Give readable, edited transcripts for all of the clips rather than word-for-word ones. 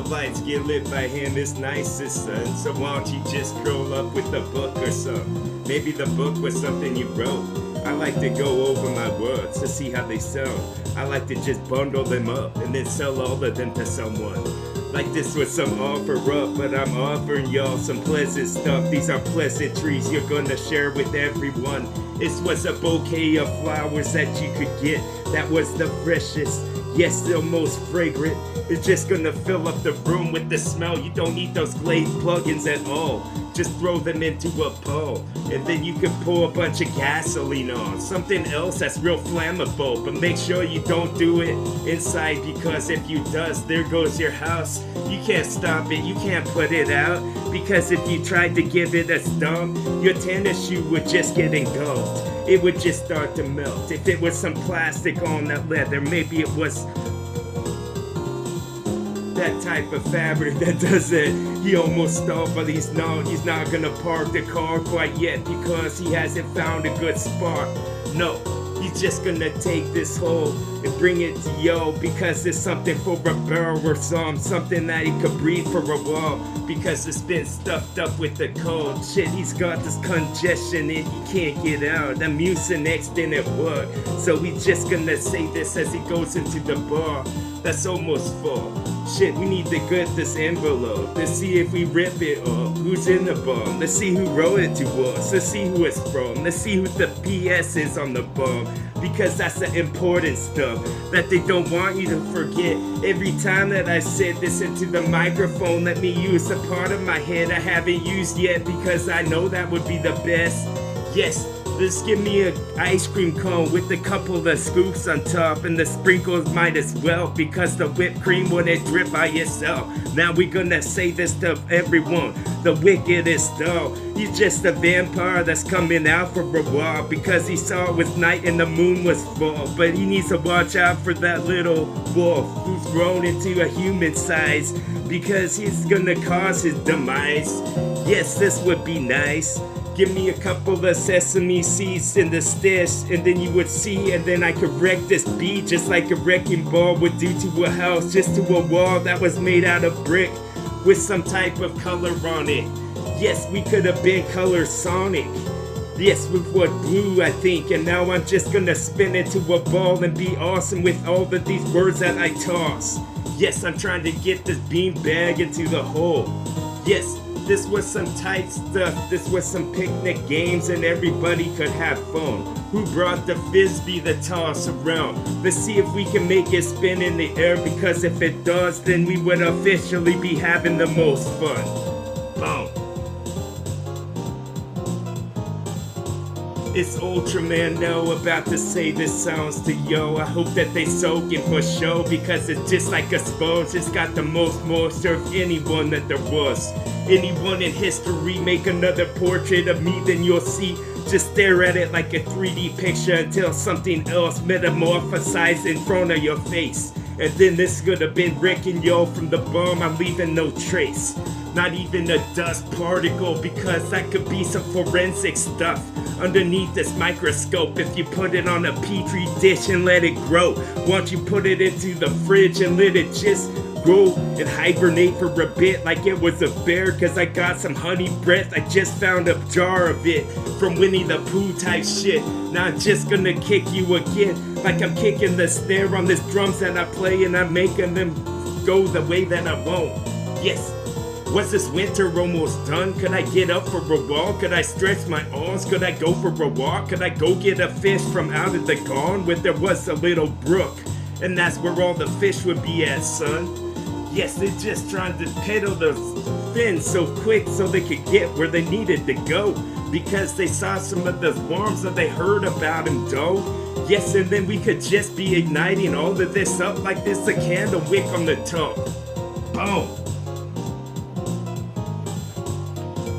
lights get lit by hand is nicest, son. So why don't you just curl up with a book or something? Maybe the book was something you wrote. I like to go over my words to see how they sound. I like to just bundle them up and then sell all of them to someone. Like this was some offer up, but I'm offering y'all some pleasant stuff. These are pleasantries you're gonna share with everyone. This was a bouquet of flowers that you could get. That was the freshest, yes, the most fragrant. It's just gonna fill up the room with the smell. You don't need those glazed plugins at all. Just throw them into a bowl, and then you can pour a bunch of gasoline on something else that's real flammable. But make sure you don't do it inside, because if you does, there goes your house. You can't stop it, you can't put it out, because if you tried to give it a stomp, your tennis shoe would just get engulfed. It would just start to melt. If it was some plastic on that leather, maybe it was that type of fabric that does it. He almost stalled, but he's not gonna park the car quite yet because he hasn't found a good spot. No, he's just gonna take this hole and bring it to yo, because it's something for a barrel or something that he could breathe for a while, because it's been stuffed up with the cold. Shit, he's got this congestion and he can't get out. The Mucinex didn't work, so he's just gonna say this as he goes into the bar that's almost full. Shit, we need to get this envelope. Let's see if we rip it up. Who's in the bomb? Let's see who wrote it to us. Let's see who it's from. Let's see who the PS is on the bomb. Because that's the important stuff that they don't want you to forget. Every time that I said this into the microphone, let me use a part of my head I haven't used yet, because I know that would be the best. Yes. Just give me an ice cream cone with a couple of scoops on top, and the sprinkles might as well, because the whipped cream wouldn't drip by itself. Now we're gonna say this to everyone. The wickedest though, he's just a vampire that's coming out for a while, because he saw it was night and the moon was full. But he needs to watch out for that little wolf who's grown into a human size, because he's gonna cause his demise. Yes, this would be nice. Give me a couple of sesame seeds in the stash, and then you would see, and then I could wreck this beat just like a wrecking ball would do to a house, just to a wall that was made out of brick with some type of color on it. Yes, we could have been color Sonic. Yes, with what blue, I think, and now I'm just gonna spin into a ball and be awesome with all of these words that I toss. Yes, I'm trying to get this bean bag into the hole. Yes. This was some tight stuff, this was some picnic games, and everybody could have fun. Who brought the frisbee to toss around? Let's see if we can make it spin in the air, because if it does, then we would officially be having the most fun. Boom. It's Ultraman now about to say this sounds to yo. I hope that they soak it for show, because it's just like a sponge. It's got the most moisture of anyone that there was. Anyone in history make another portrait of me, then you'll see. Just stare at it like a 3D picture until something else metamorphosizes in front of your face. And then this could have been wrecking yo from the bomb. I'm leaving no trace, not even a dust particle, because that could be some forensic stuff underneath this microscope. If you put it on a petri dish and let it grow, once you put it into the fridge and let it just grow and hibernate for a bit like it was a bear, cause I got some honey breath. I just found a jar of it from Winnie the Pooh type shit. Now I'm just gonna kick you again, like I'm kicking the snare on this drums that I play, and I'm making them go the way that I want. Yes. Was this winter almost done? Could I get up for a walk? Could I stretch my arms? Could I go for a walk? Could I go get a fish from out of the gone where there was a little brook? And that's where all the fish would be at, son. Yes, they're just trying to pedal the fins so quick so they could get where they needed to go, because they saw some of the worms that they heard about him, though. Yes, and then we could just be igniting all of this up like this a candle wick on the top. Boom.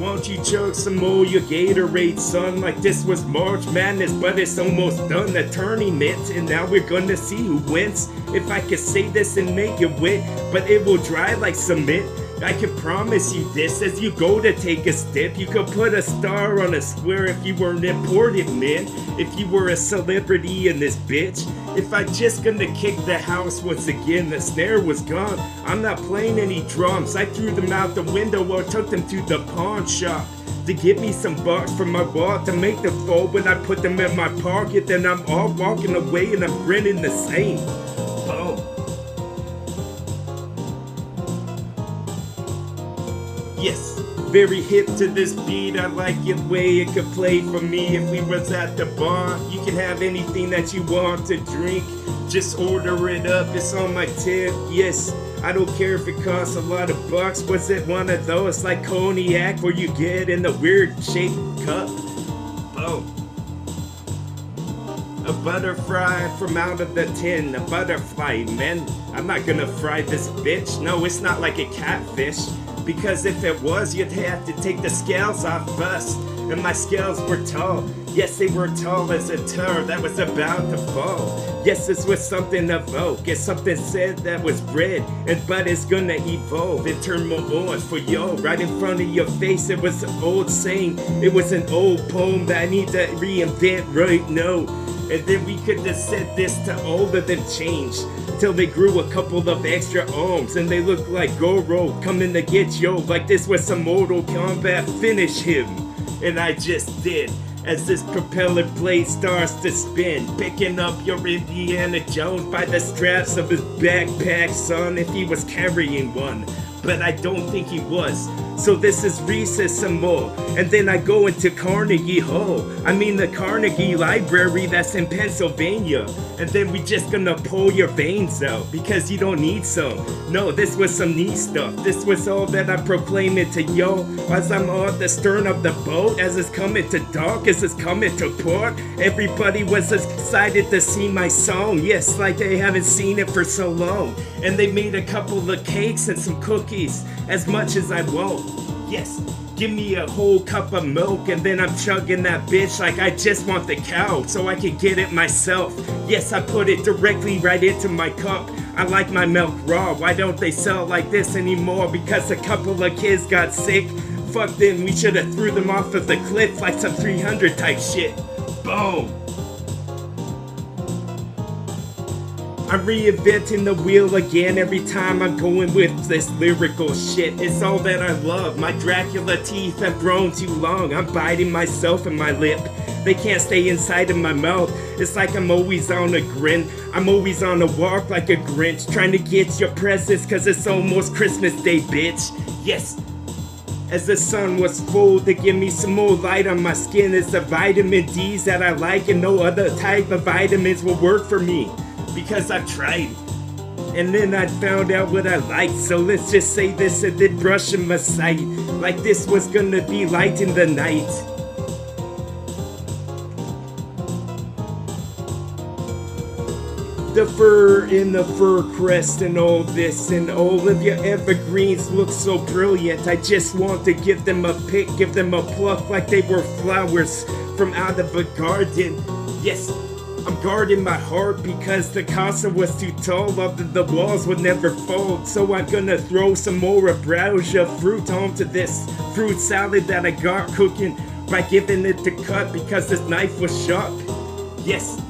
Won't you chug some more your Gatorade, son? Like this was March Madness, but it's almost done, the tournament, and now we're gonna see who wins. If I could say this and make it wet, but it will dry like cement. I can promise you this, as you go to take a step, you could put a star on a square if you were an important man, if you were a celebrity in this bitch. If I just gonna kick the house once again, the snare was gone. I'm not playing any drums, I threw them out the window or took them to the pawn shop to get me some bucks from my wallet to make them fold. When I put them in my pocket, then I'm all walking away and I'm grinning the same. Boom. Yes, very hip to this beat. I like your way it could play for me if we was at the bar. You can have anything that you want to drink, just order it up, it's on my tip. Yes, I don't care if it costs a lot of bucks. Was it one of those like cognac where you get in a weird shaped cup? Boom. A butterfly from out of the tin, a butterfly, man. I'm not gonna fry this bitch. No, it's not like a catfish. Because if it was, you'd have to take the scales off first. And my scales were tall. Yes, they were tall as a tower that was about to fall. Yes, this was something evoke. It's something said that was bred. But it's gonna evolve and turn more on for yo. Right in front of your face, it was an old saying. It was an old poem that I need to reinvent right now. And then we could have said this to all of them change. Till they grew a couple of extra arms and they looked like Goro coming to get yo. Like this was some Mortal Kombat, finish him. And I just did. As this propeller blade starts to spin, picking up your Indiana Jones by the straps of his backpack, son, if he was carrying one. But I don't think he was. So this is recess some more. And then I go into Carnegie Hall. I mean the Carnegie Library that's in Pennsylvania. And then we just gonna pull your veins out because you don't need some. No, this was some neat stuff. This was all that I proclaim it to yo. As I'm on the stern of the boat, as it's coming to dock, as it's coming to port. Everybody was excited to see my song. Yes, like they haven't seen it for so long. And they made a couple of cakes and some cookies, as much as I want. Yes, give me a whole cup of milk and then I'm chugging that bitch like I just want the cow so I can get it myself. Yes, I put it directly right into my cup. I like my milk raw. Why don't they sell like this anymore? Because a couple of kids got sick. Fuck them, we should have threw them off of the cliff like some 300 type shit. Boom. I'm reinventing the wheel again every time I'm going with this lyrical shit. It's all that I love. My Dracula teeth have grown too long. I'm biting myself in my lip. They can't stay inside of my mouth. It's like I'm always on a grin. I'm always on a walk like a Grinch, trying to get your presents cause it's almost Christmas Day, bitch. Yes. As the sun was full to give me some more light on my skin. It's the vitamin D's that I like and no other type of vitamins will work for me. Because I've tried. And then I found out what I liked. So let's just say this and then brushing my sight. Like this was gonna be light in the night. The fur in the fur crest and all this and all of your evergreens look so brilliant. I just want to give them a pick, give them a pluck like they were flowers from out of a garden. Yes. I'm guarding my heart because the casa was too tall, the walls would never fold. So I'm gonna throw some more ambrosia fruit onto this fruit salad that I got cooking by giving it to cut because this knife was sharp. Yes,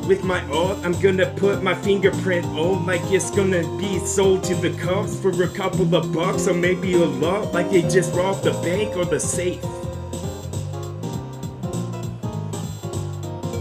with my art, I'm gonna put my fingerprint on like it's gonna be sold to the cops for a couple of bucks or maybe a lot, like they just robbed the bank or the safe.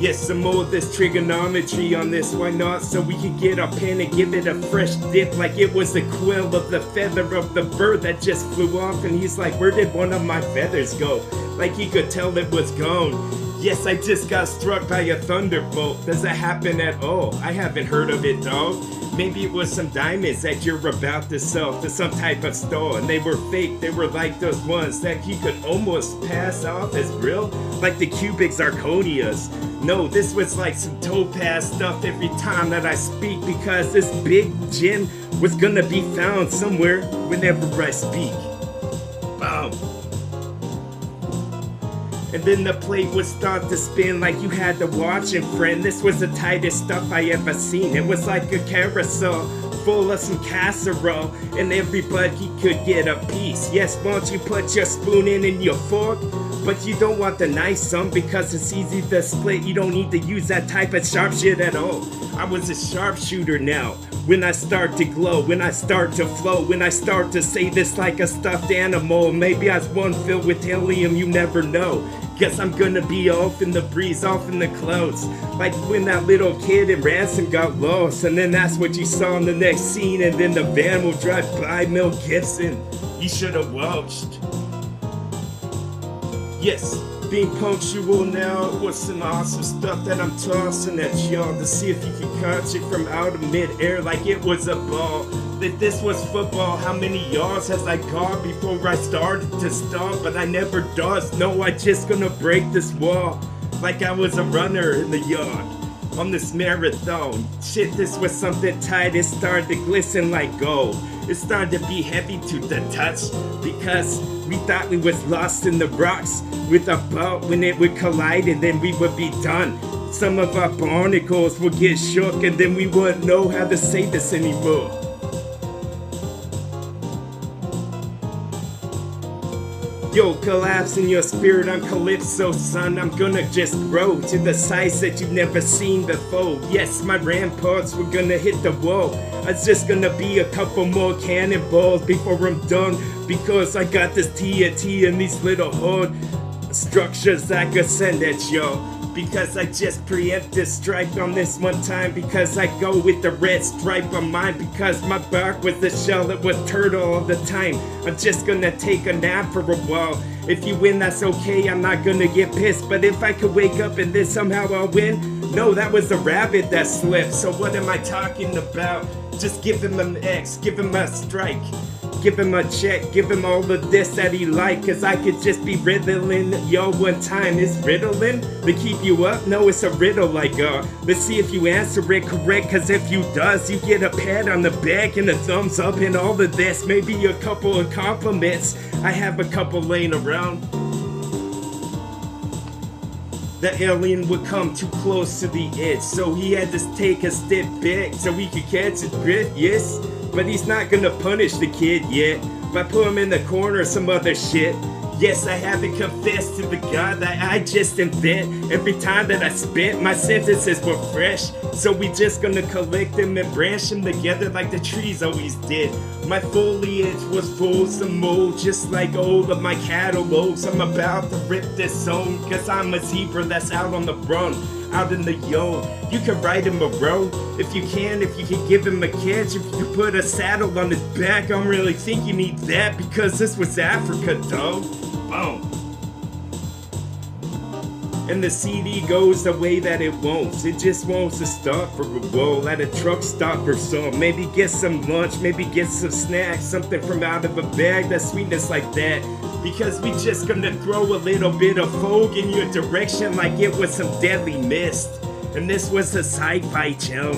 Yes, some more of this trigonometry on this, why not? So we can get our pen and give it a fresh dip like it was the quill of the feather of the bird that just flew off. And he's like, where did one of my feathers go? Like he could tell it was gone. Yes, I just got struck by a thunderbolt. Does that happen at all? I haven't heard of it, dog. Maybe it was some diamonds that you're about to sell to some type of store and they were fake. They were like those ones that you could almost pass off as real, like the cubic zirconias. No, this was like some topaz stuff every time that I speak because this big gem was gonna be found somewhere whenever I speak. Boom. And then the plate would start to spin like you had to watch it, friend. This was the tightest stuff I ever seen. It was like a carousel full of some casserole, and everybody could get a piece. Yes, won't you put your spoon in your fork? But you don't want the nice some because it's easy to split. You don't need to use that type of sharp shit at all. I was a sharpshooter now. When I start to glow, when I start to flow, when I start to say this like a stuffed animal. Maybe I was one filled with helium, you never know. Guess I'm gonna be off in the breeze, off in the clouds. Like when that little kid in Ransom got lost. And then that's what you saw in the next scene. And then the van will drive by Mel Gibson. You should have watched. Yes, being punctual now was some awesome stuff that I'm tossing at y'all to see if you can catch it from out of mid-air like it was a ball. If this was football, how many yards has I got before I started to stop? But I never does. No, I just gonna break this wall like I was a runner in the yard on this marathon. Shit, this was something tight. It started to glisten like gold. It started to be heavy to the touch because we thought we was lost in the rocks with a boat. When it would collide and then we would be done. Some of our barnacles would get shook and then we wouldn't know how to say this anymore. Yo, collapse in your spirit, I'm Calypso, son. I'm gonna just grow to the size that you've never seen before. Yes, my ramparts were gonna hit the wall. It's just gonna be a couple more cannonballs before I'm done, because I got this TNT and these little hard structures I could send at y'all. Because I just preempt this strike on this one time, because I go with the red stripe on mine, because my bark was the shell that was turtle all the time. I'm just gonna take a nap for a while. If you win, that's okay, I'm not gonna get pissed. But if I could wake up and then somehow I'll win, no, that was a rabbit that slipped. So what am I talking about? Just give him an X, give him a strike. Give him a check, give him all the this that he like, cause I could just be riddling yo one time. Is riddling to keep you up? No, it's a riddle like let's see if you answer it correct, cause if you does, you get a pat on the back and a thumbs up and all of this. Maybe a couple of compliments. I have a couple laying around. The alien would come too close to the edge, so he had to take a step back so he could catch his breath, yes. But he's not gonna punish the kid yet by putting him in the corner or some other shit. Yes, I haven't confessed to the God that I just invent. Every time that I spit, my sentences were fresh. So we just gonna collect them and branch them together like the trees always did. My foliage was full of some mold, just like all of my catalogs. I'm about to rip this zone, cause I'm a zebra that's out on the run. Out in the yard, you can ride him a road if you can give him a catch, if you can put a saddle on his back. I don't really think you need that, because this was Africa, dog. Boom. And the CD goes the way that it wants. It just wants to stop for a while at a truck stop or something. Maybe get some lunch, maybe get some snacks, something from out of a bag, that sweetness like that. Because we just gonna throw a little bit of fog in your direction like it was some deadly mist. And this was a sci-fi channel.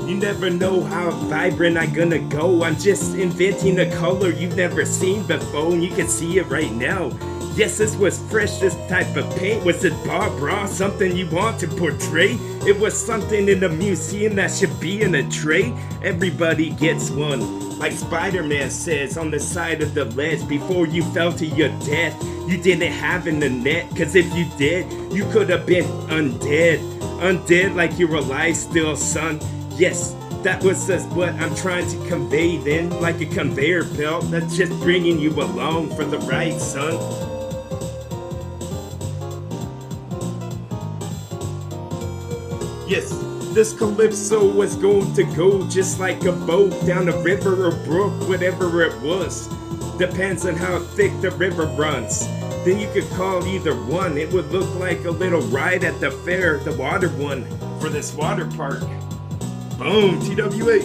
You never know how vibrant I'm gonna go. I'm just inventing a color you've never seen before, and you can see it right now. Yes, this was fresh, this type of paint. Was it Bob Ross, something you want to portray? It was something in a museum that should be in a tray. Everybody gets one. Like Spider-Man says on the side of the ledge, before you fell to your death, you didn't have in the net, cause if you did, you could have been undead. Undead like you're alive still, son. Yes, that was just what I'm trying to convey then, like a conveyor belt that's just bringing you along for the ride, son. Yes, this Calypso was going to go just like a boat down a river or brook, whatever it was. Depends on how thick the river runs. Then you could call either one. It would look like a little ride at the fair, the water one, for this water park. Boom, TWA.